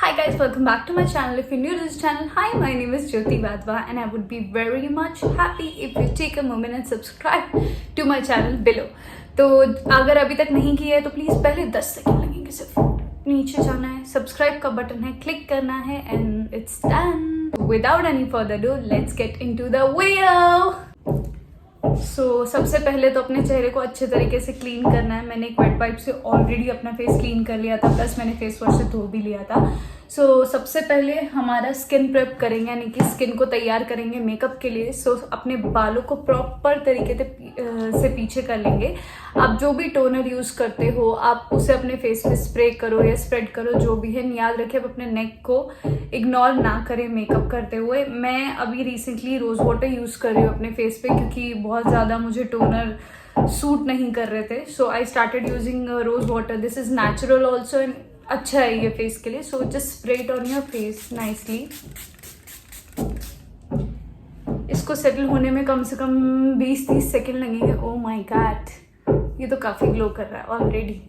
Hi guys, welcome back to my channel. If you're new to this channel, hi, my name is Jyoti Vadva and I would be very much happy if you take a moment and subscribe to my channel below. तो अगर अभी तक नहीं किया है तो please पहले 10 second लगेंगे, सिर्फ नीचे जाना है, सब्सक्राइब का बटन है, क्लिक करना है and it's done. Without any further do, let's get into the video. सबसे पहले तो अपने चेहरे को अच्छे तरीके से क्लीन करना है. मैंने एक वेट वाइप से ऑलरेडी अपना फेस क्लीन कर लिया था, प्लस मैंने फेस वॉश से धो भी लिया था. सबसे पहले हमारा स्किन प्रेप करेंगे, यानी कि स्किन को तैयार करेंगे मेकअप के लिए. अपने बालों को प्रॉपर तरीके से पीछे कर लेंगे. आप जो भी टोनर यूज़ करते हो आप उसे अपने फेस पे स्प्रे करो या स्प्रेड करो, जो भी है. याद रखें, आप अपने नेक को इग्नोर ना करें मेकअप करते हुए. मैं अभी रिसेंटली रोज़ वाटर यूज़ कर रही हूँ अपने फेस पे, क्योंकि बहुत ज़्यादा मुझे टोनर सूट नहीं कर रहे थे. So I started using rose water. This is natural also and अच्छा है ये फेस के लिए. So just spray it on your face nicely. इसको सेटल होने में कम से कम 20-30 सेकेंड लगेंगे. ओ माय गॉड, ये तो काफ़ी ग्लो कर रहा है ऑलरेडी.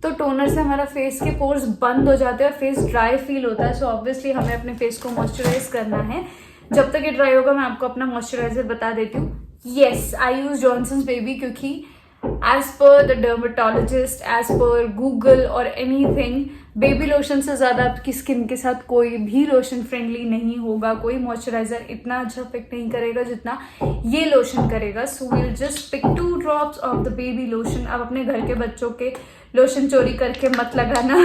तो टोनर से हमारा फेस के पोर्स बंद हो जाते हैं और फेस ड्राई फील होता है. सो ऑब्वियसली हमें अपने फेस को मॉइस्चराइज करना है. जब तक ये ड्राई होगा मैं आपको अपना मॉइस्चराइजर बता देती हूँ. Yes, I use Johnson's baby, क्योंकि as per the dermatologist, as per Google और एनीथिंग, बेबी लोशन से ज़्यादा आपकी स्किन के साथ कोई भी लोशन फ्रेंडली नहीं होगा. कोई मॉइस्चराइजर इतना अच्छा इफेक्ट नहीं करेगा जितना ये लोशन करेगा. So will just pick 2 drops of the baby lotion. आप अपने घर के बच्चों के लोशन चोरी करके मत लगाना.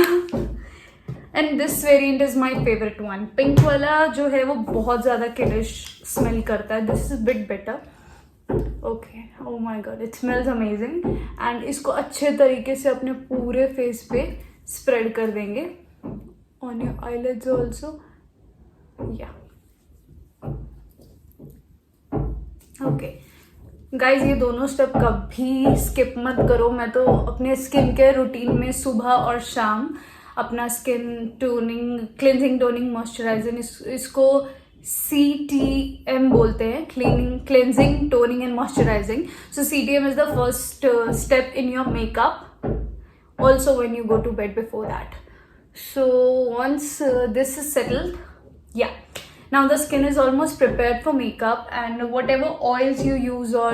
And this variant is my favourite one. Pink वाला जो है वो बहुत ज़्यादा किडिश स्मेल करता है. This is bit better. Okay, oh my God, it smells amazing. And इसको अच्छे तरीके से अपने पूरे फेस पे स्प्रेड कर देंगे. On your eyelids also. या ओके गाइज, ये दोनों स्टेप कभी स्किप मत करो. मैं तो अपने स्किन केयर रूटीन में सुबह और शाम अपना skin toning, cleansing, toning, moisturising, इसको CTM बोलते हैं, cleansing, toning and moisturising. So CTM is the first step in your makeup, also when you go to bed before that. So once this is settled, yeah, now the skin is almost prepared for makeup. And whatever oils you use or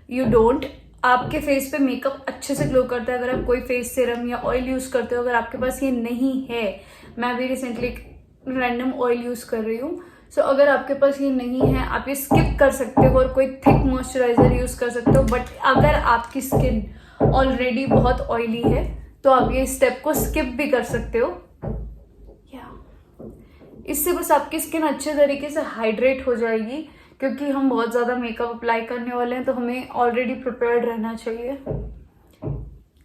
you don't, आपके face पे makeup अच्छे से glow करता है अगर आप कोई face serum या ऑयल यूज करते हो. अगर आपके पास ये नहीं है, मैं भी रिसेंटली एक रैंडम ऑयल यूज कर रही हूँ. सो अगर आपके पास ये नहीं है आप ये स्किप कर सकते हो और कोई थिक मॉइस्चराइजर यूज कर सकते हो. बट अगर आपकी स्किन ऑलरेडी बहुत ऑयली है तो आप ये स्टेप को स्किप भी कर सकते हो. इससे बस आपकी स्किन अच्छे तरीके से हाइड्रेट हो जाएगी, क्योंकि हम बहुत ज़्यादा मेकअप अप्लाई करने वाले हैं तो हमें ऑलरेडी प्रिपेयर्ड रहना चाहिए.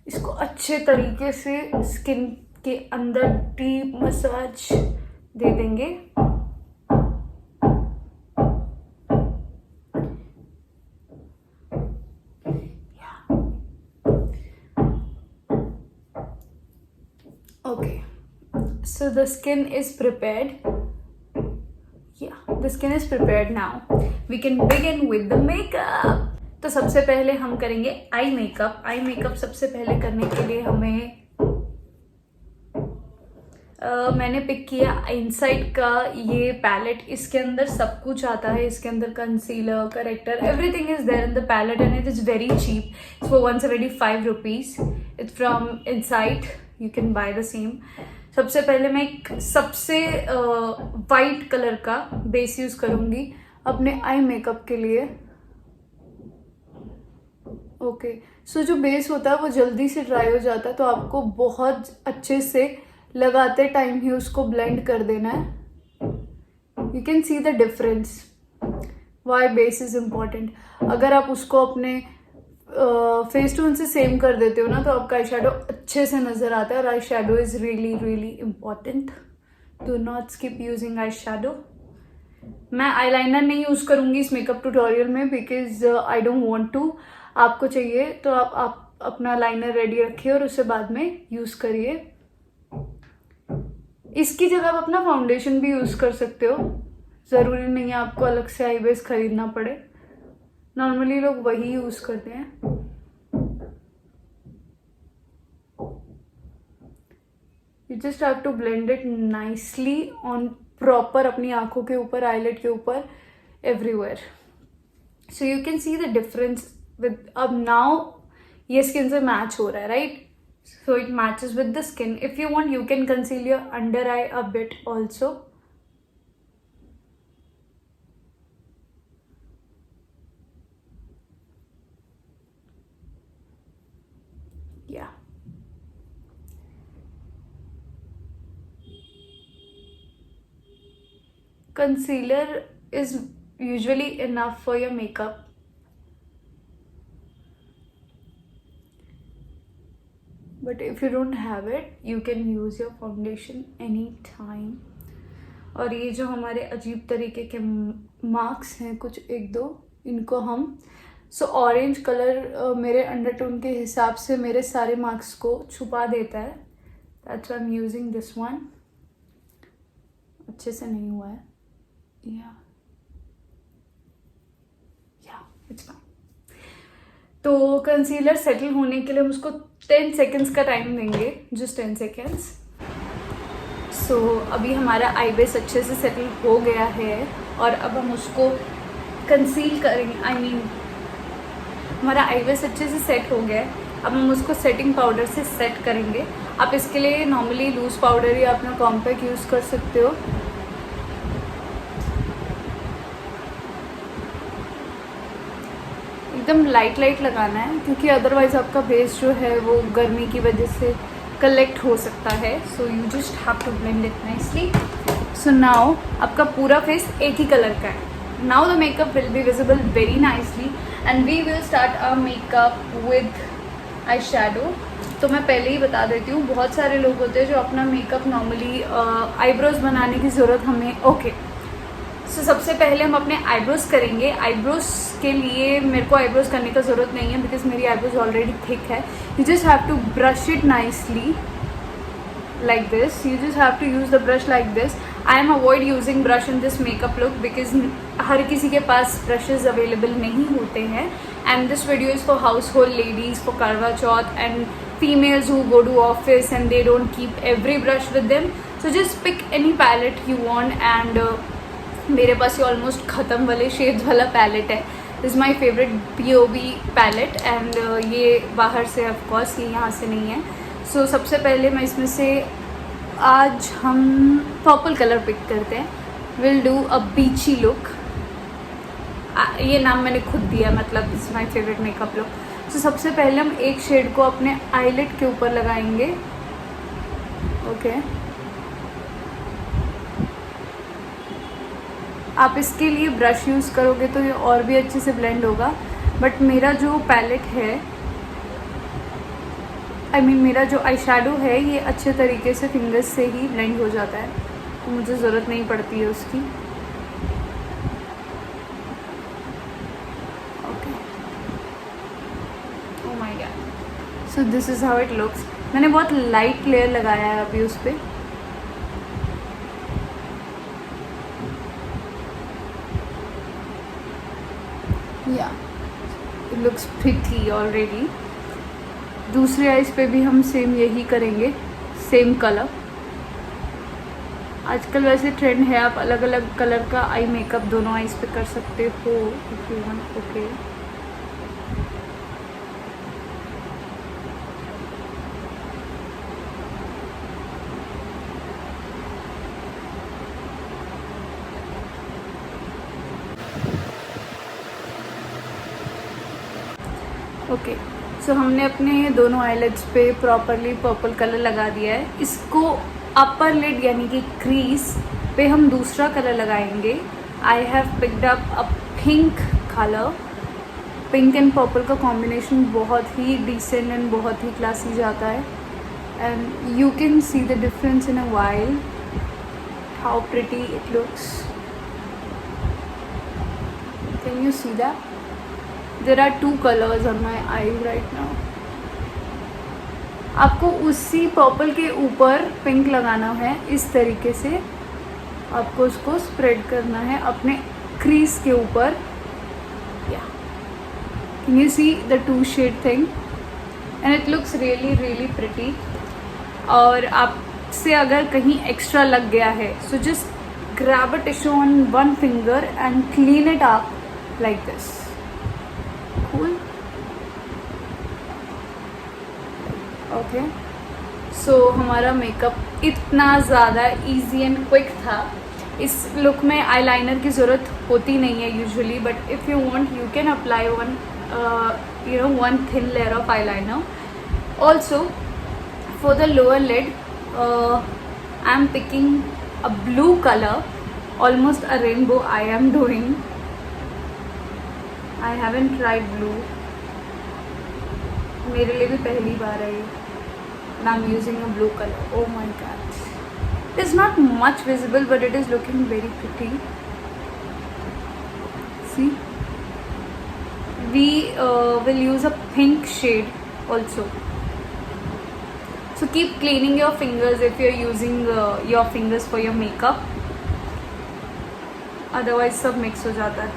इसको अच्छे तरीके से स्किन के अंदर डीप मसाज दे देंगे. Okay, so the skin is prepared. Yeah, the skin is prepared now. We can begin with the makeup. तो सबसे पहले हम करेंगे आई मेकअप. आई मेकअप सबसे पहले करने के लिए हमें मैंने पिक किया इनसाइड का ये पैलेट. इसके अंदर सब कुछ आता है. इसके अंदर concealer, corrector, everything is there in the palette and it is very cheap. It's for 175 rupees. It's from inside. You can buy the same. सबसे पहले मैं एक सबसे वाइट कलर का बेस यूज करूंगी अपने आई मेकअप के लिए. ओके, सो जो बेस होता है वो जल्दी से ड्राई हो जाता है, तो आपको बहुत अच्छे से लगाते टाइम ही उसको ब्लेंड कर देना है. You can see the difference why base is important. अगर आप उसको अपने फेस टोन से सेम कर देते हो ना तो आपका आई शेडो अच्छे से नजर आता है. और eyeshadow is really really important. Do not skip using eyeshadow. मैं आईलाइनर नहीं यूज करूंगी इस मेकअप ट्यूटोरियल में, because I don't want to. आपको चाहिए तो आप अपना लाइनर रेडी रखिए और उसे बाद में यूज करिए. इसकी जगह आप अपना फाउंडेशन भी यूज कर सकते हो. जरूरी नहीं है आपको अलग से आई बेस खरीदना पड़े. नॉर्मली लोग वही यूज करते हैं. You just have to blend it nicely on proper अपनी आंखों के ऊपर, eyelid के ऊपर, everywhere. So you can see the difference with अब now ये skin से match हो रहा है, right? So it matches with the skin. If you want, you can conceal your under eye a bit also. Yeah. Concealer is usually enough for your makeup. But if you don't have it, you can use your foundation anytime. और ये जो हमारे अजीब तरीके के marks हैं कुछ एक दो, इनको हम ऑरेंज कलर मेरे अंडरटोन के हिसाब से मेरे सारे मार्क्स को छुपा देता है. That's why I am using this one. अच्छे से नहीं हुआ है. या इट्स फाइन. तो कंसीलर सेटल होने के लिए हम उसको 10 सेकेंड्स का टाइम देंगे, जस्ट 10 सेकेंड्स. सो अभी हमारा आई बेस अच्छे से सेटल हो गया है और अब हम उसको कंसील करेंगे. आई मीन हमारा आई बेस अच्छे से सेट हो गया है. अब हम उसको सेटिंग पाउडर से सेट करेंगे. आप इसके लिए नॉर्मली लूज पाउडर या अपना कॉम्पैक्ट यूज़ कर सकते हो. एकदम लाइट लगाना है क्योंकि अदरवाइज आपका बेस जो है वो गर्मी की वजह से कलेक्ट हो सकता है. So you just have to blend it nicely. So now आपका पूरा फेस एक ही कलर का है. Now the makeup will be visible very nicely and we will start our makeup with eyeshadow. तो मैं पहले ही बता देती हूँ, बहुत सारे लोग होते हैं जो अपना मेकअप नॉर्मली आईब्रोज बनाने की ज़रूरत हमें. ओके सो सबसे पहले हम अपने आईब्रोज करेंगे. आईब्रोज के लिए मेरे को आईब्रोज करने का ज़रूरत नहीं है बिकॉज मेरी आईब्रोज ऑलरेडी थिक है. You just have to brush it nicely like this. You just have to use the brush like this. I am avoid using brush in this makeup look because हर किसी के पास brushes available नहीं होते हैं. And this video is for household ladies, for Karwa Chauth and females who go to office and they don't keep every brush with them. So just pick any palette you want and मेरे पास ये almost ख़त्म वाले shades वाला palette है. This my favourite POV palette and ये बाहर से of course, ये यहाँ से नहीं है. सो सबसे पहले मैं इसमें से आज हम पर्पल कलर पिक करते हैं. विल डू अ बीची लुक. ये नाम मैंने खुद दिया, मतलब it's my favourite makeup look. So सबसे पहले हम एक शेड को अपने आईलिड के ऊपर लगाएंगे. ओके आप इसके लिए ब्रश यूज़ करोगे तो ये और भी अच्छे से ब्लेंड होगा. बट मेरा जो पैलेट है, आई मीन मेरा जो आई शैडो है, ये अच्छे तरीके से फिंगर्स से ही ब्लेंड हो जाता है, तो मुझे ज़रूरत नहीं पड़ती है उसकी. Okay oh my God. So this is how it looks. मैंने बहुत लाइट लेयर लगाया है अभी उस पर. या इट लुक्स प्रिटी ऑलरेडी. दूसरी आइज़ पे भी हम सेम यही करेंगे, सेम कलर. आजकल वैसे ट्रेंड है, आप अलग अलग कलर का आई मेकअप दोनों आइज़ पे कर सकते हो if you want. Okay okay so हमने अपने दोनों आईलिड्स पे प्रॉपरली पर्पल कलर लगा दिया है. इसको अपर लिड यानी कि क्रीज पे हम दूसरा कलर लगाएंगे. I have picked up a pink colour. Pink and purple का कॉम्बिनेशन बहुत ही डिसेंट एंड बहुत ही क्लासी जाता है. And you can see the difference in a while how pretty it looks. Can you see that? There are two colors on my eyes right now. आपको उसी purple के ऊपर pink लगाना है. इस तरीके से आपको उसको स्प्रेड करना है अपने क्रीज के ऊपर. या can you see the two shade thing and it looks really really pretty. और आप से अगर कहीं एक्स्ट्रा लग गया है, so just grab a tissue on one finger and clean it up like this. Cool. Okay, so हमारा makeup इतना ज़्यादा इजी एंड क्विक था. इस लुक में आईलाइनर की ज़रूरत होती नहीं है usually, but if you want you can apply one thin layer of eyeliner. Also, for the lower lid, I'm picking a blue color, almost a rainbow. I am doing. I haven't tried blue. मेरे लिए भी पहली बार है ये. And I'm using a blue color. Oh my god! It is not much visible, but it is looking very pretty. See. We will use a pink shade also. So keep cleaning your fingers if you're using your fingers for your makeup. Otherwise सब mix हो जाता है.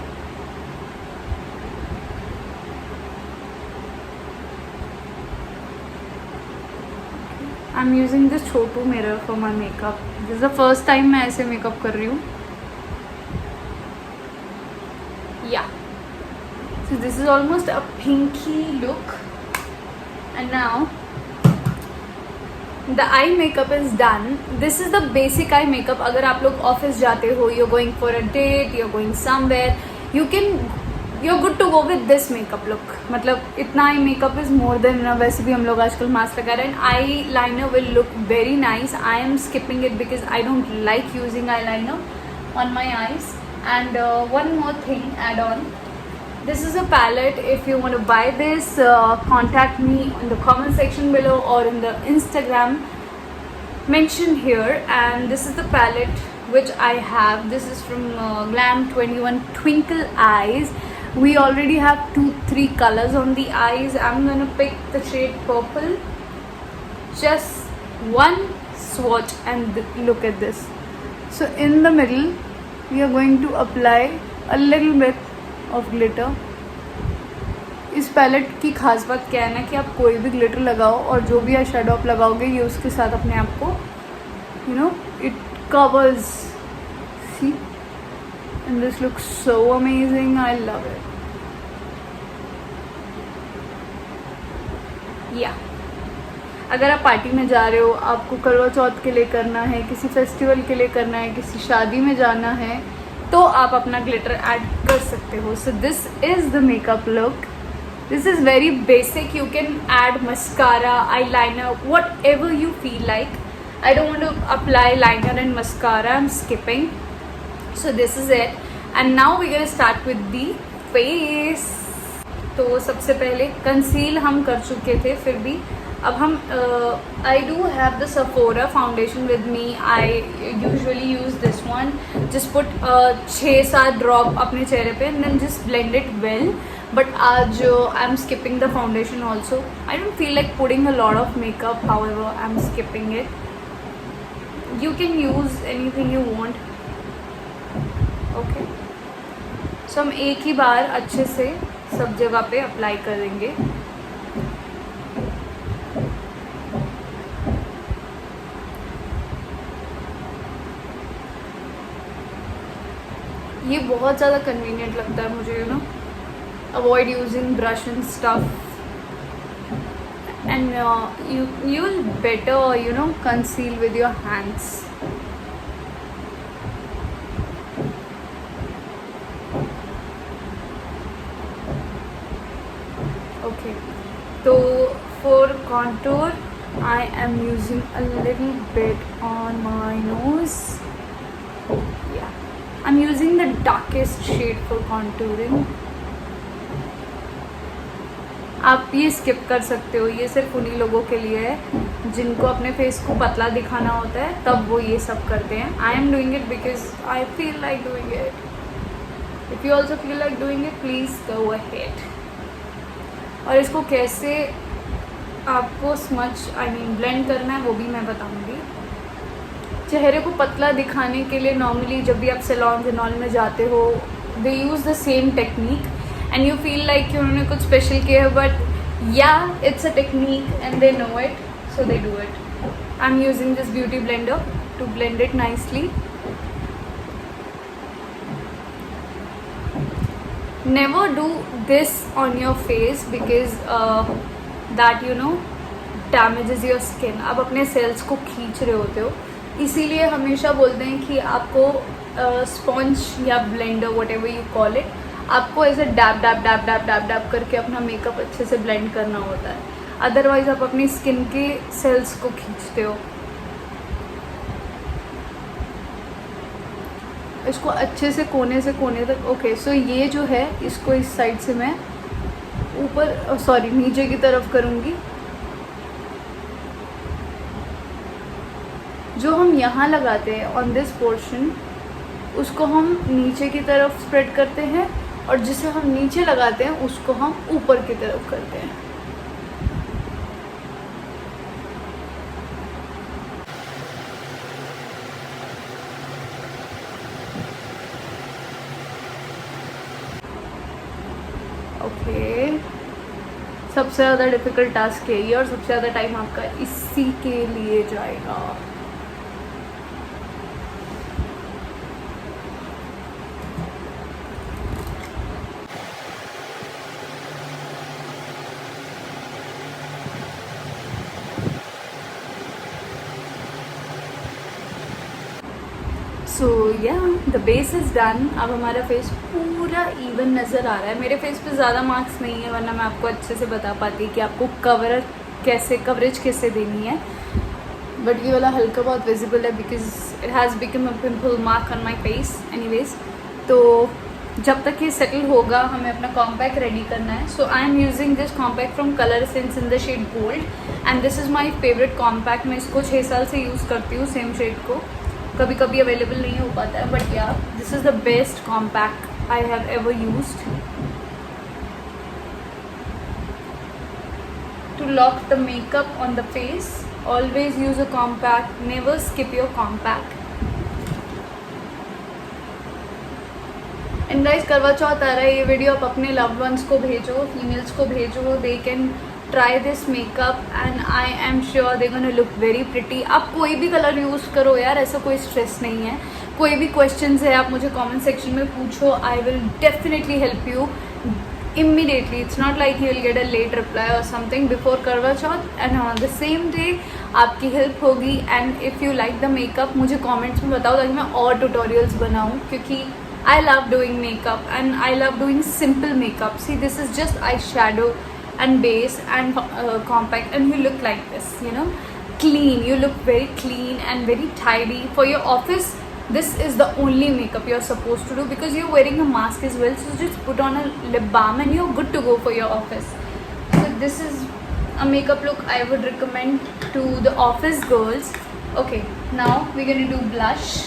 I'm using this Chhotu mirror for my makeup. This is the first time मैं ऐसे makeup कर रही हूँ. Yeah. So this is almost a pinky look, and now the eye makeup is done. This is the basic eye makeup. अगर आप लोग office जाते हो, you're going for a date, you're going somewhere, you're good to go with this makeup look. मतलब इतना eye makeup is more than enough. वैसे भी हम लोग आजकल मास्क लगा रहे हैं. Eyeliner will look very nice. I am skipping it because I don't like using eyeliner on my eyes. And one more thing add on. This is a palette. If you want to buy this, contact me in the comment section below or in the Instagram mentioned here. And this is the palette which I have. This is from Glam 21 Twinkle Eyes. We already have 2-3 colors on the eyes. I'm gonna pick the shade purple. Just one swatch and look at this. So in the middle, we are going to apply a little bit of glitter. इस palette की खास बात क्या है ना कि आप कोई भी ग्लिटर लगाओ और जो भी आई शेडो आप लगाओगे ये उसके साथ अपने आप को it covers. See, and this looks so amazing. I love it. या अगर आप पार्टी में जा रहे हो, आपको करवा चौथ के लिए करना है, किसी फेस्टिवल के लिए करना है, किसी शादी में जाना है, तो आप अपना ग्लिटर ऐड कर सकते हो. So this is the makeup look. This is very basic. You can add mascara, eyeliner, whatever you feel like. I don't want to apply liner and mascara. I am skipping. So this is it. And now we can start with the face. तो सबसे पहले conceal हम कर चुके थे, फिर भी अब हम I do have the Sephora foundation with me. I usually use this one. Just put 6-7 drop अपने चेहरे पे and then just blend it well. But आज I am skipping the foundation also. I don't feel like putting a lot of makeup. However I am skipping it. You can use anything you want. Okay, so हम एक ही बार अच्छे से सब जगह पे apply करेंगे. ये बहुत ज़्यादा कन्वीनियंट लगता है मुझे. Avoid using brush and stuff. And you will better conceal with your hands. Okay, so for contour I am using a little bit on my nose. Yeah, I'm using the darkest shade for contouring. आप ये skip कर सकते हो. ये सिर्फ उन्हीं लोगों के लिए है जिनको अपने फेस को पतला दिखाना होता है, तब वो ये सब करते हैं. I am doing it because I feel like doing it. If you also feel like doing it, please go ahead. और इसको कैसे आपको स्मच ब्लेंड करना है वो भी मैं बताऊंगी. चेहरे को पतला दिखाने के लिए नॉर्मली जब भी आप सैलून एंड ऑल में जाते हो, they use the same technique and you feel like कि उन्होंने कुछ स्पेशल किया है, but yeah it's a technique and they know it, so they do it. I'm using this beauty blender to blend it nicely. Never do this on your face because that damages your skin. आप अपने sales को खींच रहे होते हो, इसीलिए हमेशा बोलते हैं कि आपको स्पॉन्ज या blender what ever you call it, आपको ऐसे dab dab dab dab dab dab करके अपना मेकअप अच्छे से ब्लेंड करना होता है, अदरवाइज आप अपनी स्किन के सेल्स को खींचते हो. इसको अच्छे से कोने तक. ओके, सो ये जो है इसको इस साइड से मैं ऊपर नीचे की तरफ करूँगी. जो हम यहाँ लगाते हैं ऑन दिस पोर्शन, उसको हम नीचे की तरफ स्प्रेड करते हैं, और जिसे हम नीचे लगाते हैं उसको हम ऊपर की तरफ करते हैं. ओके, सबसे ज़्यादा डिफ़िकल्ट टास्क यही है और सबसे ज़्यादा टाइम आपका इसी के लिए जाएगा. सो या द बेस इज़ डन. अब हमारा फेस पूरा इवन नज़र आ रहा है. मेरे फेस पे ज़्यादा मार्क्स नहीं है, वरना मैं आपको अच्छे से बता पाती कि आपको कवरेज कैसे देनी है. बट ये वाला हल्का बहुत विजिबल है because it has become a pimple mark on my face. Anyways, तो जब तक ये सेटल होगा हमें अपना कॉम्पैक्ट रेडी करना है. So I am using this compact from Colour Sense in the shade gold, and this is my favourite compact. मैं इसको 6 साल से यूज़ करती हूँ सेम शेड को. कभी कभी अवेलेबल नहीं हो पाता है, but yeah this is the best compact I have ever used to lock the makeup on the face. Always use a compact, never skip your compact. And guys, Karva Chauth आ रहा है. ये वीडियो आप अपने लव्ड वंस को भेजो, females को भेजो. They can try this makeup and I am sure they gonna look very pretty. आप कोई भी कलर यूज़ करो यार, ऐसा कोई स्ट्रेस नहीं है. कोई भी क्वेश्चंस है आप मुझे कमेंट सेक्शन में पूछो, I will definitely help you immediately. It's not like you will get a late reply or something before Karwa Chauth, and on the same day आपकी हेल्प होगी. And if you like the makeup मुझे comments में बताओ ताकि मैं और tutorials बनाऊँ, क्योंकि I love doing makeup and I love doing simple makeup. See, this is just eyeshadow and base and compact, and you look like this, clean. You look very clean and very tidy. For your office, this is the only makeup you're supposed to do because you're wearing a mask as well. So just put on a lip balm and you're good to go for your office. So this is a makeup look I would recommend to the office girls. Okay, now we're going to do blush.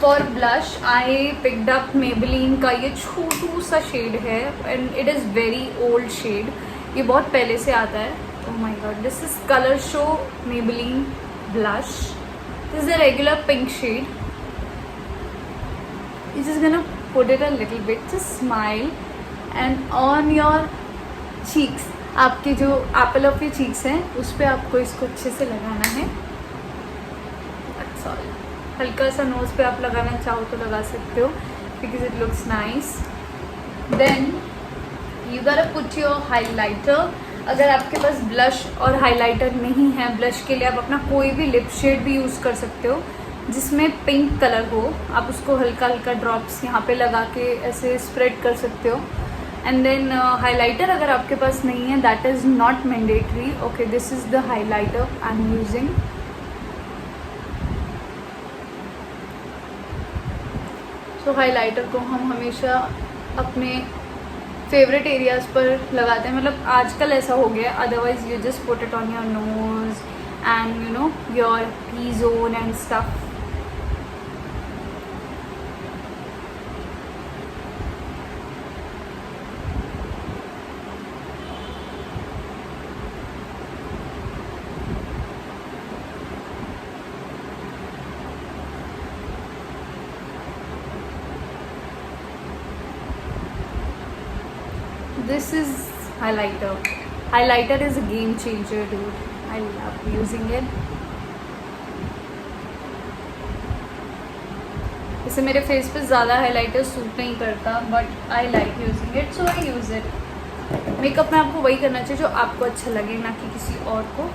For blush, I picked up Maybelline का ये छोटू सा shade है, and it is very old shade. ये बहुत पहले से आता है. Oh my god, this is Color Show Maybelline blush. This is a regular pink shade. You're just gonna put it a little bit. Just smile, and on your cheeks, आपके जो apple of your cheeks हैं, उस पर आपको इसको अच्छे से लगाना है. That's all. हल्का सा नोज़ पे आप लगाना चाहो तो लगा सकते हो because it looks nice. Then you gotta put your highlighter. अगर आपके पास ब्लश और हाइलाइटर नहीं है, ब्लश के लिए आप अपना कोई भी लिप शेड भी यूज़ कर सकते हो जिसमें पिंक कलर हो. आप उसको हल्का हल्का ड्रॉप्स यहाँ पे लगा के ऐसे स्प्रेड कर सकते हो. एंड देन हाइलाइटर अगर आपके पास नहीं है, that is not mandatory. Okay, this is the highlighter I am using. तो हाइलाइटर को हम हमेशा अपने फेवरेट एरियाज़ पर लगाते हैं. मतलब आजकल ऐसा हो गया, otherwise you just put it on your nose and your T zone and stuff. This is highlighter. Highlighter is a game changer, dude. I love using it. इसे मेरे फेस पे ज़्यादा हाइलाइटर सूट नहीं करता, but I like using it, so I use it. Makeup में आपको वही करना चाहिए जो आपको अच्छा लगे, ना कि किसी और को.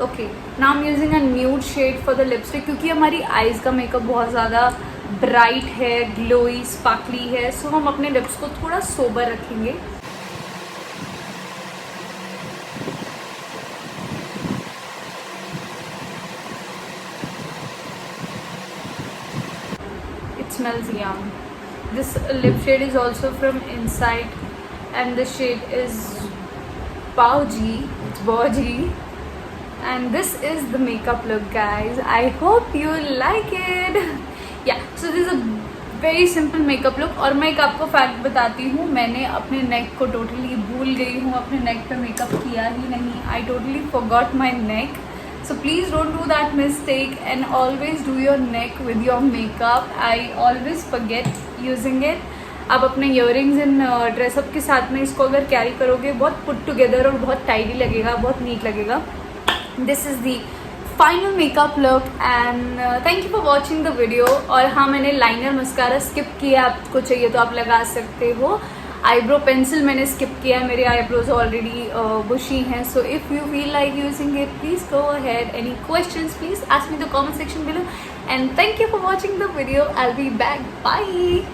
Okay, now I am using a nude shade for the lipstick, क्योंकि हमारी आईज़ का मेकअप बहुत ज़्यादा ब्राइट है, ग्लोई, स्पार्कली है, सो हम अपने लिप्स को थोड़ा सोबर रखेंगे. It smells yum. This lip shade is also from Insight, and the shade is Bauji. It's Bauji. And this is the makeup look, guys. I hope you like it. Yeah, so this is a very simple makeup look. और मैं एक आपको fact बताती हूँ, मैंने अपने नेक को totally भूल गई हूँ, अपने नेक पे मेकअप किया ही नहीं. I totally forgot my neck. So please don't do that mistake and always do your neck with your makeup. I always forget using it. आप अपने इयरिंग्स इन ड्रेसअप के साथ में इसको अगर कैरी करोगे, बहुत पुट टुगेदर और बहुत टाइडी लगेगा, बहुत नीट लगेगा. This is the final makeup look and thank you for watching the video. और हाँ, मैंने लाइनर मस्कारा स्किप किया, आपको चाहिए तो आप लगा सकते हो. आईब्रो पेंसिल मैंने स्किप किया है, मेरे आईब्रोज ऑलरेडी बुशी हैं. So if you feel like using it, please go ahead. Any questions, please ask me the comment section below. And thank you for watching the video. I will be back. Bye.